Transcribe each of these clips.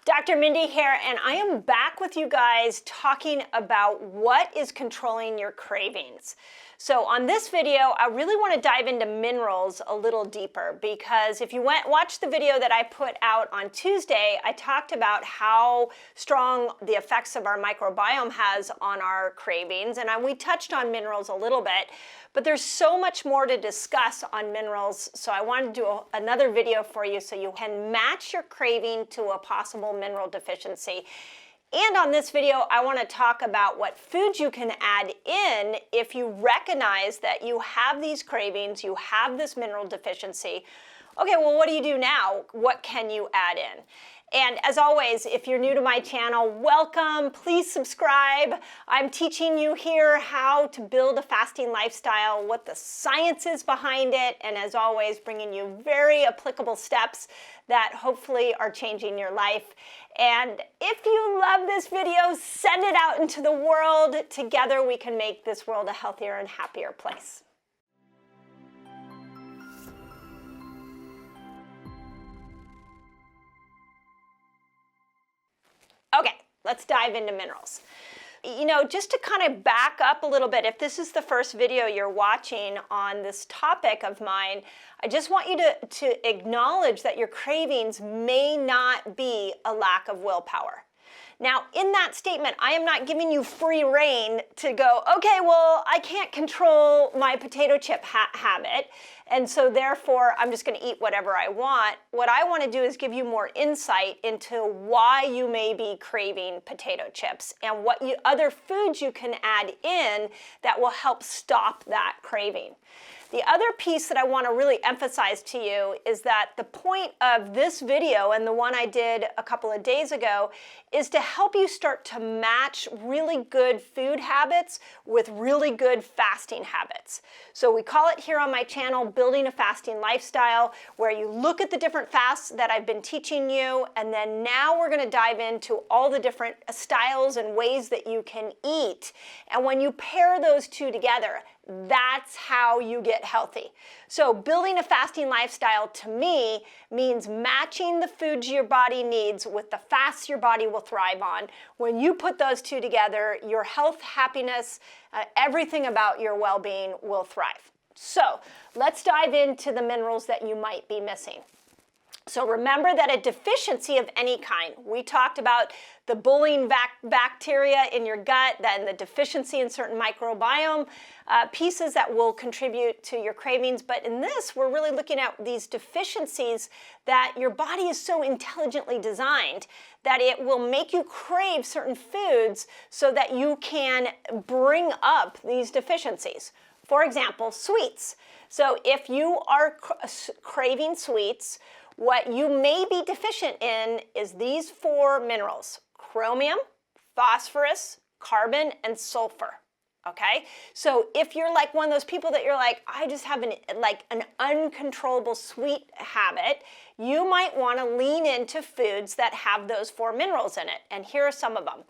Dr. Mindy here, and I am back with you guys talking about what is controlling your cravings. So on this video, I really want to dive into minerals a little deeper because if you watch the video that I put out on Tuesday, I talked about how strong the effects of our microbiome has on our cravings, and we touched on minerals a little bit, but there's so much more to discuss on minerals, so I wanted to do another video for you so you can match your craving to a possible mineral deficiency. And on this video, I want to talk about what foods you can add in if you recognize that you have these cravings, you have this mineral deficiency. Okay, well, what do you do now? What can you add in? And as always, if you're new to my channel, welcome. Please subscribe. I'm teaching you here how to build a fasting lifestyle, what the science is behind it, and as always, bringing you very applicable steps that hopefully are changing your life. And if you love this video, send it out into the world. Together, we can make this world a healthier and happier place. Okay, let's dive into minerals. You know, just to kind of back up a little bit, if this is the first video you're watching on this topic of mine, I just want you to acknowledge that your cravings may not be a lack of willpower. Now, in that statement, I am not giving you free rein to go, okay, well, I can't control my potato chip habit, and so therefore I'm just going to eat whatever I want. What I want to do is give you more insight into why you may be craving potato chips and what other foods you can add in that will help stop that craving. The other piece that I want to really emphasize to you is that the point of this video and the one I did a couple of days ago is to help you start to match really good food habits with really good fasting habits. So we call it here on my channel Building a Fasting Lifestyle, where you look at the different fasts that I've been teaching you, and then now we're going to dive into all the different styles and ways that you can eat. And when you pair those two together, that's how you get healthy. So building a fasting lifestyle to me means matching the foods your body needs with the fasts your body will thrive on. When you put those two together, your health, happiness, everything about your well-being will thrive. So let's dive into the minerals that you might be missing. So remember that a deficiency of any kind, we talked about the bullying bacteria in your gut, then the deficiency in certain microbiome pieces that will contribute to your cravings. But in this, we're really looking at these deficiencies that your body is so intelligently designed that it will make you crave certain foods so that you can bring up these deficiencies. For example, sweets. So if you are craving sweets, what you may be deficient in is these four minerals: chromium, phosphorus, carbon, and sulfur. Okay? So if you're like one of those people that you're like, I just have an uncontrollable sweet habit, you might want to lean into foods that have those four minerals in it. And here are some of them: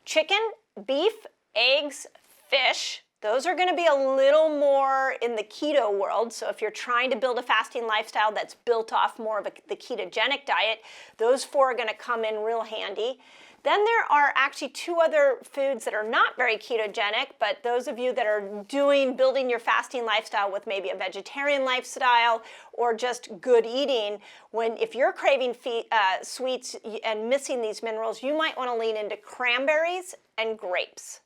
chicken, beef, eggs, fish. Those are going to be a little more in the keto world. So if you're trying to build a fasting lifestyle that's built off more of the ketogenic diet, those four are going to come in real handy. Then there are actually two other foods that are not very ketogenic, but those of you that are building your fasting lifestyle with maybe a vegetarian lifestyle or just good eating, if you're craving sweets and missing these minerals, you might want to lean into cranberries and grapes.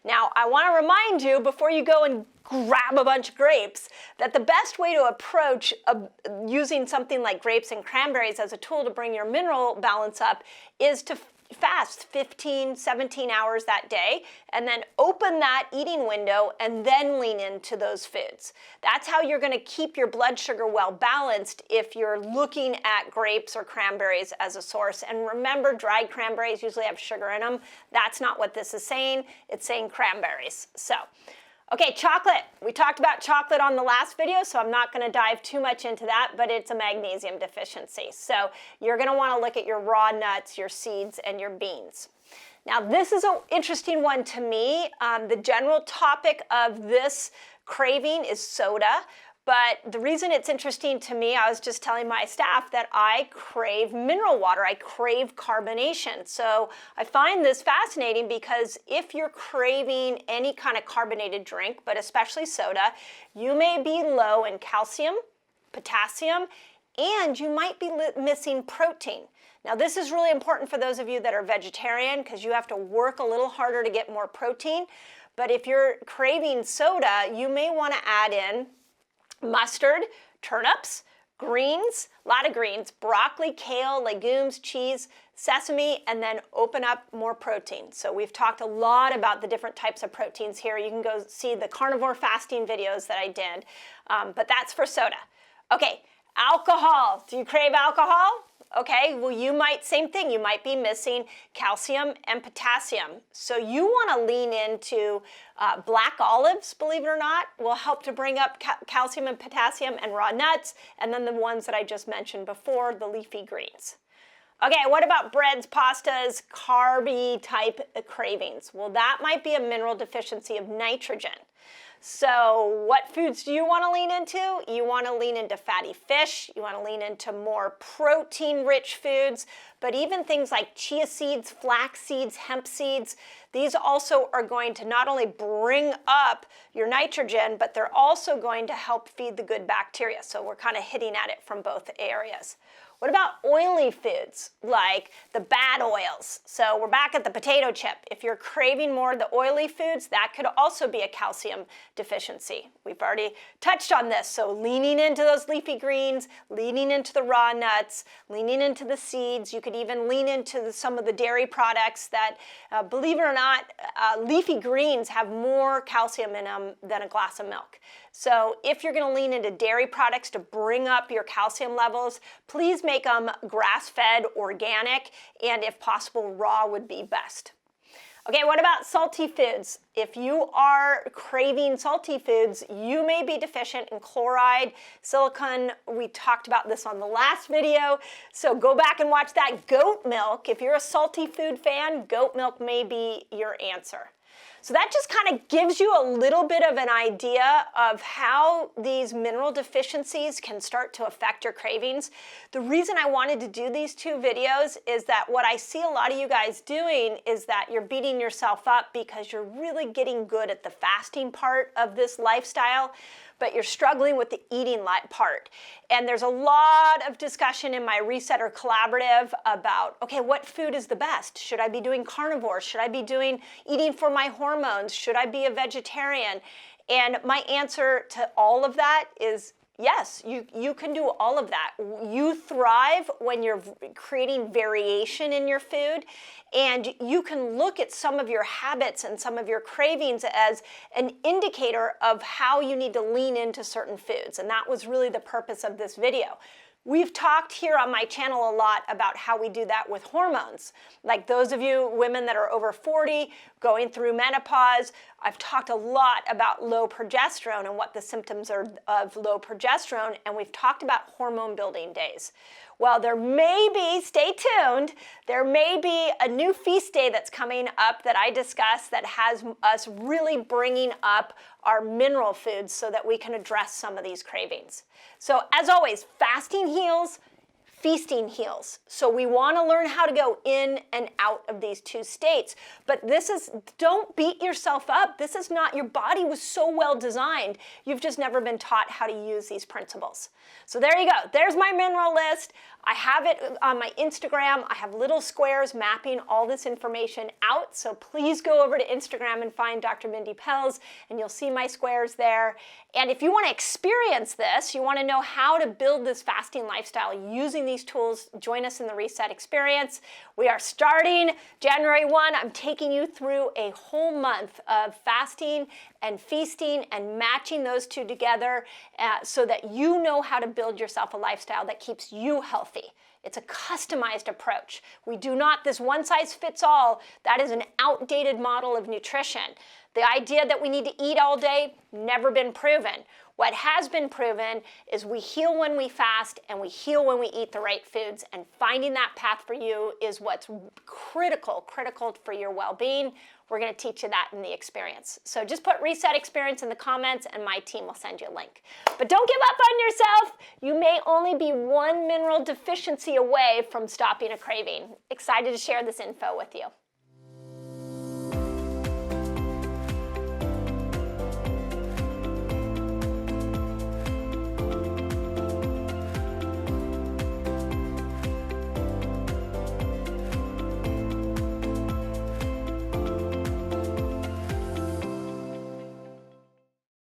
Now, I want to remind you, before you go and grab a bunch of grapes, that the best way to approach using something like grapes and cranberries as a tool to bring your mineral balance up is to fast 15, 17 hours that day, and then open that eating window and then lean into those foods. That's how you're going to keep your blood sugar well balanced if you're looking at grapes or cranberries as a source. And remember, dried cranberries usually have sugar in them. That's not what this is saying. It's saying cranberries. So, okay, chocolate. We talked about chocolate on the last video, so I'm not going to dive too much into that, but it's a magnesium deficiency. So you're going to want to look at your raw nuts, your seeds, and your beans. Now, this is an interesting one to me. The general topic of this craving is soda, But the reason it's interesting to me, I was just telling my staff that I crave mineral water. I crave carbonation. So I find this fascinating because if you're craving any kind of carbonated drink, but especially soda, you may be low in calcium, potassium, and you might be missing protein. Now, this is really important for those of you that are vegetarian because you have to work a little harder to get more protein. But if you're craving soda, you may want to add in mustard, turnips, greens, a lot of greens, broccoli, kale, legumes, cheese, sesame, and then open up more protein. So we've talked a lot about the different types of proteins here. You can go see the carnivore fasting videos that I did, but that's for soda. Okay, alcohol. Do you crave alcohol? Okay, well same thing, you might be missing calcium and potassium. So you want to lean into black olives, believe it or not, will help to bring up calcium and potassium, and raw nuts, and then the ones that I just mentioned before, the leafy greens. Okay, what about breads, pastas, carby type cravings? Well, that might be a mineral deficiency of nitrogen. So what foods do you want to lean into? You want to lean into fatty fish. You want to lean into more protein-rich foods, but even things like chia seeds, flax seeds, hemp seeds, these also are going to not only bring up your nitrogen, but they're also going to help feed the good bacteria. So we're kind of hitting at it from both areas. What about oily foods like the bad oils? So we're back at the potato chip. If you're craving more of the oily foods, that could also be a calcium deficiency. We've already touched on this. So leaning into those leafy greens, leaning into the raw nuts, leaning into the seeds. You could even lean into some of the dairy products that, believe it or not, leafy greens have more calcium in them than a glass of milk. So if you're going to lean into dairy products to bring up your calcium levels, please make them grass-fed, organic, and if possible, raw would be best. Okay, what about salty foods? If you are craving salty foods, you may be deficient in chloride, silicon. We talked about this on the last video, so go back and watch that. Goat milk, if you're a salty food fan, goat milk may be your answer. So that just kind of gives you a little bit of an idea of how these mineral deficiencies can start to affect your cravings. The reason I wanted to do these two videos is that what I see a lot of you guys doing is that you're beating yourself up because you're really getting good at the fasting part of this lifestyle, but you're struggling with the eating part. And there's a lot of discussion in my Resetter Collaborative about, okay, what food is the best? Should I be doing carnivore? Should I be eating for my hormones? Should I be a vegetarian? And my answer to all of that is yes, you can do all of that. You thrive when you're creating variation in your food, and you can look at some of your habits and some of your cravings as an indicator of how you need to lean into certain foods. And that was really the purpose of this video. We've talked here on my channel a lot about how we do that with hormones. Like those of you women that are over 40, going through menopause, I've talked a lot about low progesterone and what the symptoms are of low progesterone, and we've talked about hormone building days. Well, there may be, stay tuned, there may be a new feast day that's coming up that I discussed that has us really bringing up our mineral foods so that we can address some of these cravings. So as always, fasting heals, feasting heals. So we want to learn how to go in and out of these two states. But don't beat yourself up. This is not, your body was so well designed. You've just never been taught how to use these principles. So there you go. There's my mineral list. I have it on my Instagram. I have little squares mapping all this information out. So please go over to Instagram and find Dr. Mindy Pelz, and you'll see my squares there. And if you want to experience this, you want to know how to build this fasting lifestyle using these tools, join us in the Reset Experience. We are starting January 1. I'm taking you through a whole month of fasting and feasting and matching those two together so that you know how to build yourself a lifestyle that keeps you healthy. It's a customized approach. We do not, this one size fits all, that is an outdated model of nutrition. The idea that we need to eat all day, never been proven. What has been proven is we heal when we fast and we heal when we eat the right foods, and finding that path for you is what's critical for your well-being. We're going to teach you that in the experience. So just put Reset Experience in the comments and my team will send you a link. But don't give up on yourself. You may only be one mineral deficiency away from stopping a craving. Excited to share this info with you.